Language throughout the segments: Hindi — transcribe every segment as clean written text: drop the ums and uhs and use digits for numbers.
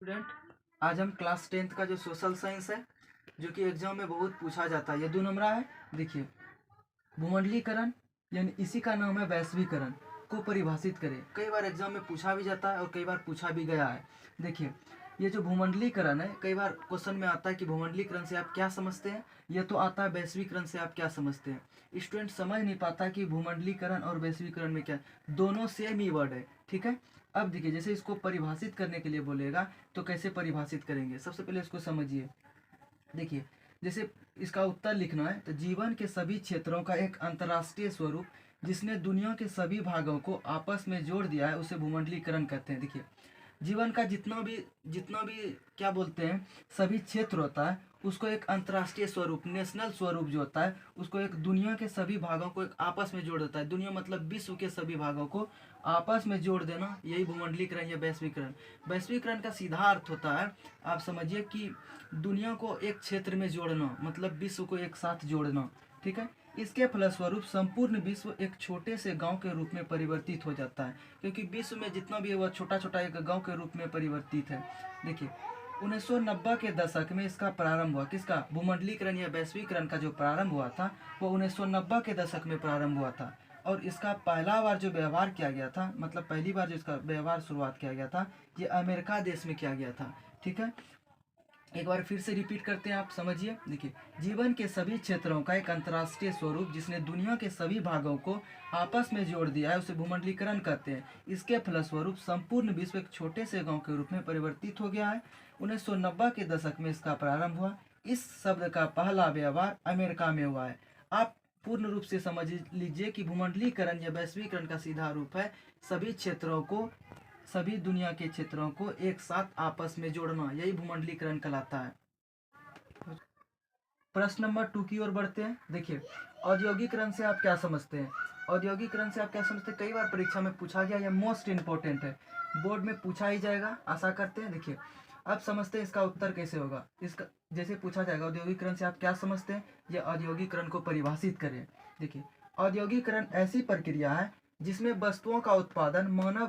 स्टूडेंट, आज हम क्लास 10th का जो सोशल साइंस है जो कि एग्जाम में बहुत पूछा जाता है, ये 2 नंबरा है। देखिए, भूमंडलीकरण यानी इसी का नाम है वैश्वीकरण को परिभाषित करें। कई बार एग्जाम में पूछा भी जाता है और कई बार पूछा भी गया है। देखिए, ये जो भूमंडलीकरण है, कई बार क्वेश्चन में आता है कि भूमंडलीकरण से आप क्या समझते हैं, यह तो आता है वैश्वीकरण से आप क्या समझते हैं। स्टूडेंट समझ नहीं पाता कि भूमंडलीकरण और वैश्वीकरण में क्या, दोनों सेम ही वर्ड है। ठीक है, अब देखिए, जैसे इसको परिभाषित करने के लिए बोलेगा तो कैसे परिभाषित करेंगे, सबसे पहले इसको समझिए। देखिए, जैसे इसका उत्तर लिखना है तो जीवन के सभी क्षेत्रों का एक अंतर्राष्ट्रीय स्वरूप जिसने दुनिया के सभी भागों को आपस में जोड़ दिया है उसे भूमंडलीकरण कहते हैं। देखिए, जीवन का जितना भी क्या बोलते हैं, सभी क्षेत्र होता है उसको एक अंतर्राष्ट्रीय स्वरूप, नेशनल स्वरूप जो होता है उसको एक दुनिया के सभी भागों को एक आपस में जोड़ देता है। दुनिया मतलब विश्व के सभी भागों को आपस में जोड़ देना, यही भूमंडलीकरण या वैश्वीकरण। वैश्वीकरण का सीधा अर्थ होता है, आप समझिए कि दुनिया को एक क्षेत्र में जोड़ना, मतलब विश्व को एक साथ जोड़ना। ठीक है, इसके फलस्वरूप संपूर्ण विश्व एक छोटे से गांव के रूप में परिवर्तित हो जाता है, क्योंकि विश्व में जितना भी है वह छोटा छोटा एक गांव के रूप में परिवर्तित है। देखिए, 1990 के दशक में इसका प्रारंभ हुआ। किसका? भूमंडलीकरण या वैश्वीकरण का जो प्रारंभ हुआ था वो 1990 के दशक में प्रारंभ हुआ था। और इसका पहला बार जो व्यवहार किया गया था, मतलब पहली बार जो इसका व्यवहार शुरुआत किया गया था, ये अमेरिका देश में किया गया था। ठीक है, एक बार फिर से रिपीट करते हैं, आप समझिए। देखिए, जीवन के सभी क्षेत्रों का एक अंतर्राष्ट्रीय स्वरूप जिसने दुनिया के सभी भागों को आपस में जोड़ दिया है उसे भूमंडलीकरण कहते हैं। इसके फलस्वरूप संपूर्ण विश्व एक छोटे से गांव के रूप में परिवर्तित हो गया है। 1990 के दशक में इसका प्रारंभ हुआ। इस शब्द का पहला व्यवहार अमेरिका में हुआ है। आप पूर्ण रूप से समझ लीजिए कि भूमंडलीकरण या वैश्वीकरण का सीधा रूप है सभी क्षेत्रों को, सभी दुनिया के क्षेत्रों को एक साथ आपस में जोड़ना, यही भूमंडलीकरण कहलाता है। प्रश्न नंबर 2 की ओर बढ़ते हैं। देखिए, औद्योगिकरण से आप क्या समझते हैं? औद्योगिकरण से आप क्या समझते हैं, कई बार परीक्षा में पूछा गया, या मोस्ट इंपॉर्टेंट है, बोर्ड में पूछा ही जाएगा, आशा करते हैं। देखिए, अब समझते हैं इसका उत्तर कैसे होगा। इसका जैसे पूछा जाएगा औद्योगिकरण से आप क्या समझते हैं, या औद्योगिकरण को परिभाषित करें। देखिए, औद्योगिकरण ऐसी प्रक्रिया है जिसमें वस्तुओं का उत्पादन मानव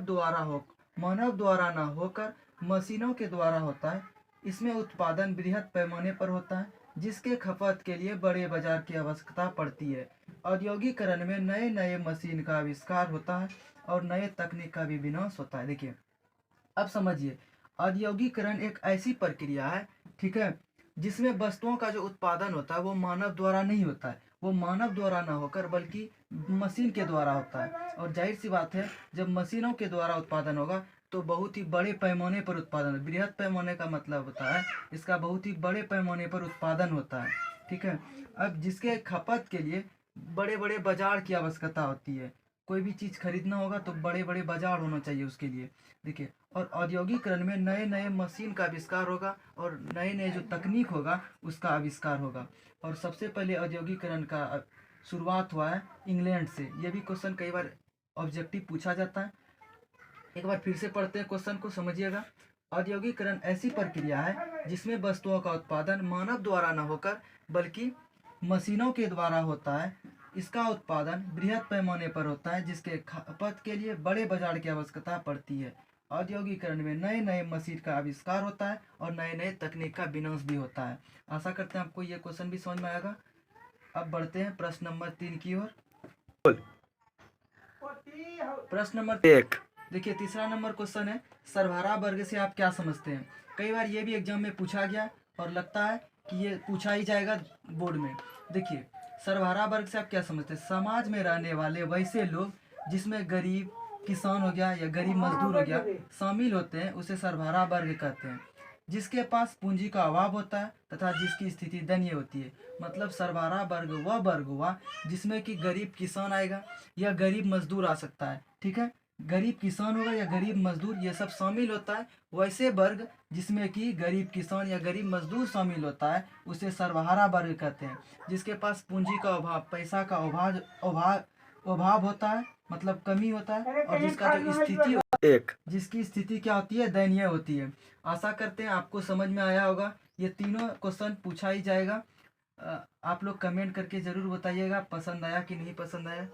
द्वारा न होकर मशीनों के द्वारा होता है। इसमें उत्पादन बृहद पैमाने पर होता है जिसके खपत के लिए बड़े बाजार की आवश्यकता पड़ती है। औद्योगिकरण में नए नए मशीन का आविष्कार होता है और नए तकनीक का भी विनाश होता है। देखिए, अब समझिए, औद्योगिकरण एक ऐसी प्रक्रिया है, ठीक है, जिसमें वस्तुओं का जो उत्पादन होता है वो मानव द्वारा नहीं होता है, वो मानव द्वारा ना होकर बल्कि मशीन के द्वारा होता है। और जाहिर सी बात है, जब मशीनों के द्वारा उत्पादन होगा तो बहुत ही बड़े पैमाने पर उत्पादन, बृहद पैमाने का मतलब होता है इसका बहुत ही बड़े पैमाने पर उत्पादन होता है। ठीक है, अब जिसके खपत के लिए बड़े बड़े बाजार की आवश्यकता होती है, कोई भी चीज़ खरीदना होगा तो बड़े बड़े बाजार होना चाहिए उसके लिए। देखिए, और औद्योगिकरण में नए नए मशीन का आविष्कार होगा और नए नए जो तकनीक होगा उसका आविष्कार होगा। और सबसे पहले औद्योगिकरण का शुरुआत हुआ है इंग्लैंड से। ये भी क्वेश्चन कई बार ऑब्जेक्टिव पूछा जाता है। एक बार फिर से पढ़ते हैं, क्वेश्चन को समझिएगा। औद्योगिकरण ऐसी प्रक्रिया है जिसमें वस्तुओं का उत्पादन मानव द्वारा न होकर बल्कि मशीनों के द्वारा होता है। इसका उत्पादन बृहद पैमाने पर होता है जिसके खपत के लिए बड़े बाजार की आवश्यकता पड़ती है। औद्योगिकरण में नए नए मशीन का आविष्कार होता है और नए नए तकनीक का विनाश भी होता है। आशा करते हैं आपको ये क्वेश्चन भी समझ में आएगा। अब बढ़ते हैं प्रश्न नंबर 3 की ओर। प्रश्न नंबर 1, देखिए, तीसरा नंबर क्वेश्चन है, सर्वहारा वर्ग से आप क्या समझते हैं? कई बार ये भी एग्जाम में पूछा गया और लगता है कि ये पूछा ही जाएगा बोर्ड में। देखिए, सर्वहारा वर्ग से आप क्या समझते हैं? समाज में रहने वाले वैसे लोग जिसमें गरीब किसान हो गया या गरीब मजदूर हो गया शामिल होते हैं उसे सर्वहारा वर्ग कहते हैं। जिसके पास पूंजी का अभाव होता है तथा जिसकी स्थिति दयनीय होती है। मतलब सर्वहारा वर्ग वह वर्ग हुआ जिसमें कि गरीब किसान आएगा या गरीब मजदूर आ सकता है। ठीक है, गरीब किसान होगा या गरीब मजदूर, ये सब शामिल होता है। वैसे वर्ग जिसमें कि गरीब किसान या गरीब मजदूर शामिल होता है उसे सर्वहारा वर्ग कहते हैं। जिसके पास पूंजी का अभाव, पैसा का अभाव होता है, मतलब कमी होता है, और जिसका जो स्थिति जिसकी स्थिति क्या होती है, दयनीय होती है। आशा करते हैं आपको समझ में आया होगा। ये तीनों क्वेश्चन पूछा ही जाएगा। आप लोग कमेंट करके ज़रूर बताइएगा पसंद आया कि नहीं पसंद आया।